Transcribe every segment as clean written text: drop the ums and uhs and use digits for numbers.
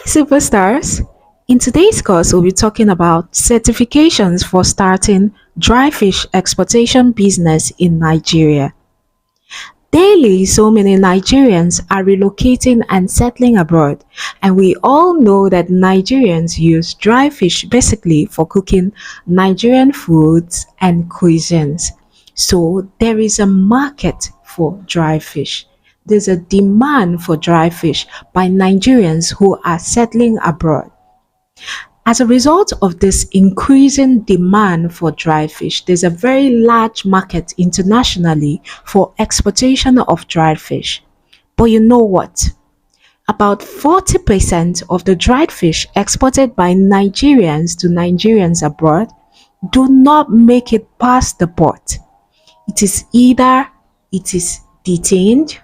Superstars. In today's course, we'll be talking about certifications for starting dry fish exportation business in Nigeria. Daily, so many Nigerians are relocating and settling abroad, and we all know that Nigerians use dry fish basically for cooking Nigerian foods and cuisines. So there is a market for dry fish. There's a demand for dry fish by Nigerians who are settling abroad. As a result of this increasing demand for dry fish, there's a very large market internationally for exportation of dried fish. But you know what? About 40% of the dried fish exported by Nigerians to Nigerians abroad do not make it past the port. It is either it is detained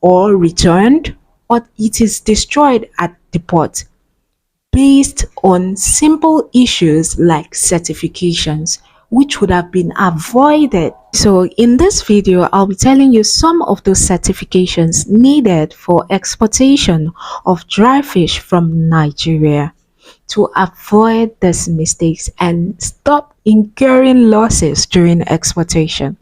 or returned, or it is destroyed at the port based on simple issues like certifications, which would have been avoided. So in this video, I'll be telling you some of those certifications needed for exportation of dry fish from Nigeria to avoid these mistakes and stop incurring losses during exportation.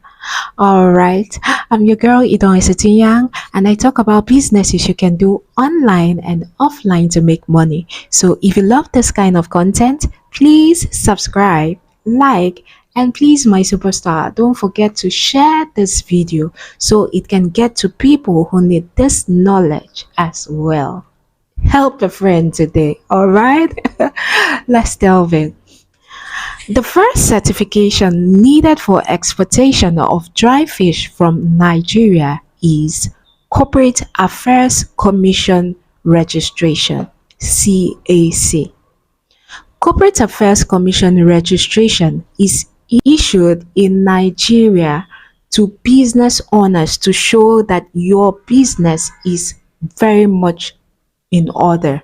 Alright, I'm your girl Idon Yang, and I talk about businesses you can do online and offline to make money. So if you love this kind of content, please subscribe, like, and please, my superstar, don't forget to share this video so it can get to people who need this knowledge as well. Help a friend today, alright? Let's delve in. The first certification needed for exportation of dry fish from Nigeria is Corporate Affairs Commission Registration (CAC). Corporate Affairs Commission registration is issued in Nigeria to business owners to show that your business is very much in order.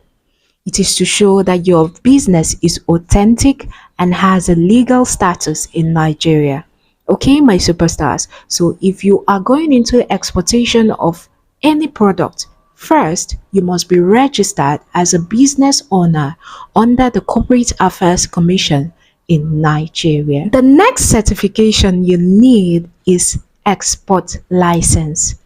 It is to show that your business is authentic and has a legal status in Nigeria. Okay, my superstars. So if you are going into exportation of any product, first, you must be registered as a business owner under the Corporate Affairs Commission in Nigeria. The next certification you need is export license.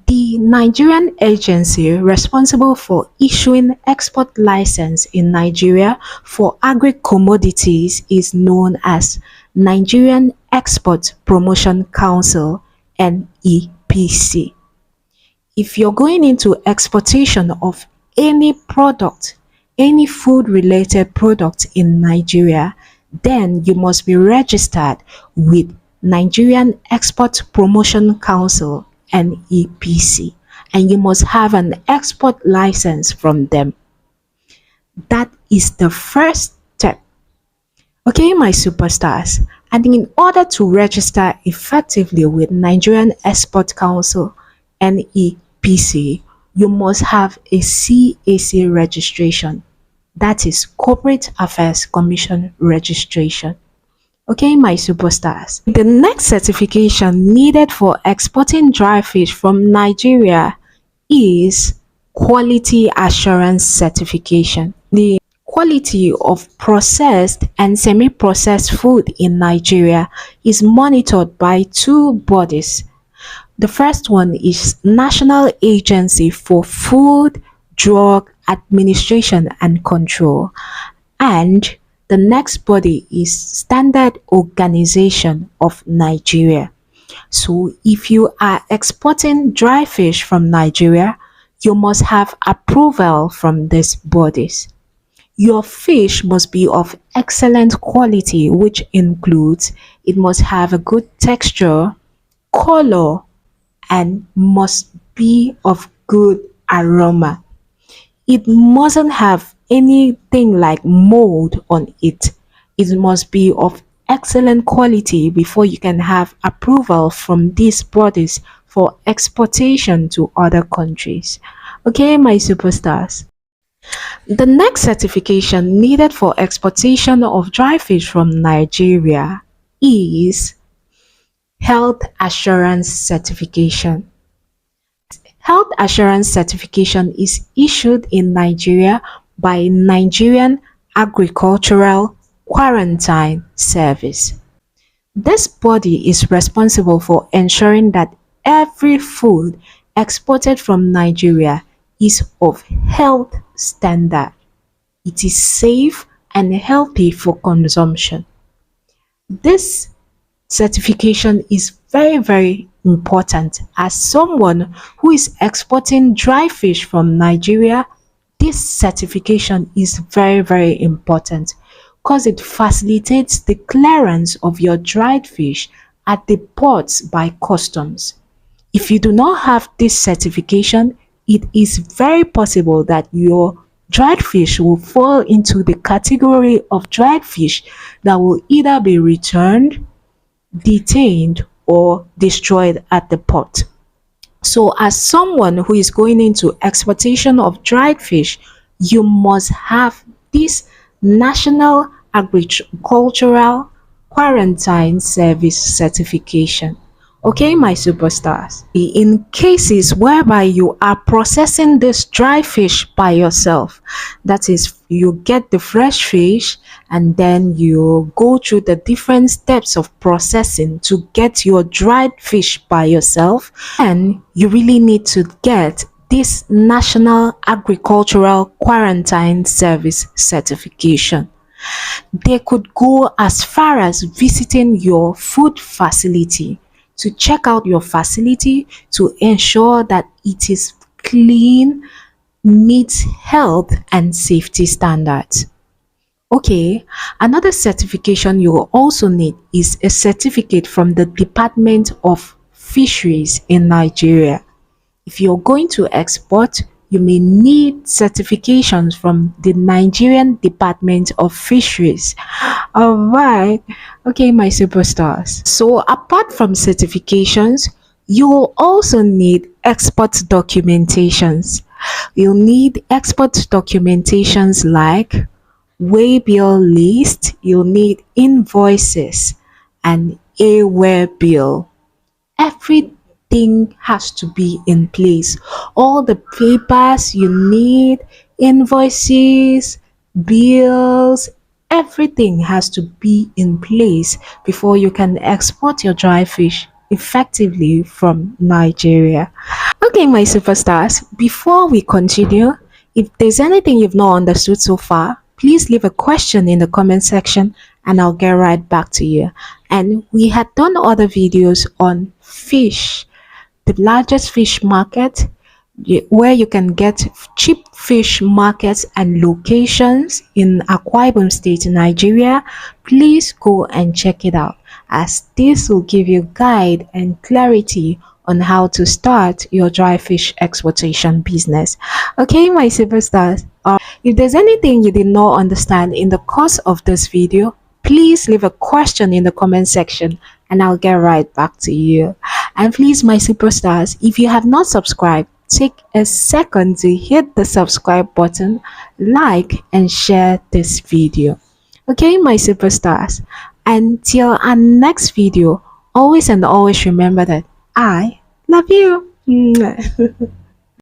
The Nigerian agency responsible for issuing export license in Nigeria for agri-commodities is known as Nigerian Export Promotion Council (NEPC). If you're going into exportation of any product, any food-related product in Nigeria, then you must be registered with Nigerian Export Promotion Council (NEPC), and you must have an export license from them. That is the first step. Okay, my superstars. And in order to register effectively with Nigerian Export Council (NEPC), you must have a CAC registration. That is Corporate Affairs Commission registration. Okay, my superstars. The next certification needed for exporting dry fish from Nigeria is Quality Assurance Certification. The quality of processed and semi-processed food in Nigeria is monitored by two bodies. The first one is National Agency for Food, Drug Administration and Control, and the next body is Standard Organization of Nigeria. So if you are exporting dry fish from Nigeria, you must have approval from these bodies. Your fish must be of excellent quality, which includes it must have a good texture, color, and must be of good aroma. It mustn't have anything like mold on it. It must be of excellent quality before you can have approval from these bodies for exportation to other countries. Okay, my superstars. The next certification needed for exportation of dry fish from Nigeria is Health Assurance Certification. Health assurance certification is issued in Nigeria by Nigerian Agricultural Quarantine Service. This body is responsible for ensuring that every food exported from Nigeria is of health standard. It is safe and healthy for consumption. This certification is very, very important. As someone who is exporting dry fish from Nigeria, this certification is very, very important because it facilitates the clearance of your dried fish at the ports by customs. If you do not have this certification, it is very possible that your dried fish will fall into the category of dried fish that will either be returned, detained, or destroyed at the port. So, as someone who is going into exportation of dried fish, you must have this National Agricultural Quarantine Service certification. Okay, my superstars. In cases whereby you are processing this dry fish by yourself, that is, you get the fresh fish and then you go through the different steps of processing to get your dried fish by yourself, and you really need to get this National Agricultural Quarantine Service certification. They could go as far as visiting your food facility to check out your facility to ensure that it is clean, meets health and safety standards. Okay, another certification you will also need is a certificate from the Department of Fisheries in Nigeria. If you're going to export, you may need certifications from the Nigerian Department of Fisheries. Alright, okay, my superstars. So, apart from certifications, you will also need export documentations. You'll need export documentations like waybill list, you'll need invoices, and a bill. Everything has to be in place. All the papers you need, invoices, bills, everything has to be in place before you can export your dry fish effectively from Nigeria. Okay, my superstars, before we continue, if there's anything you've not understood so far, please leave a question in the comment section and I'll get right back to you. And we had done other videos on fish, the largest fish market, where you can get cheap fish markets and locations in Akwa Ibom State in Nigeria. Please go and check it out, as this will give you guide and clarity on how to start your dry fish exportation business. Okay, my superstars. If there's anything you did not understand in the course of this video, please leave a question in the comment section and I'll get right back to you. And please, my superstars, if you have not subscribed, take a second to hit the subscribe button, like and share this video. Okay, my superstars, until our next video, always and always remember that I love you.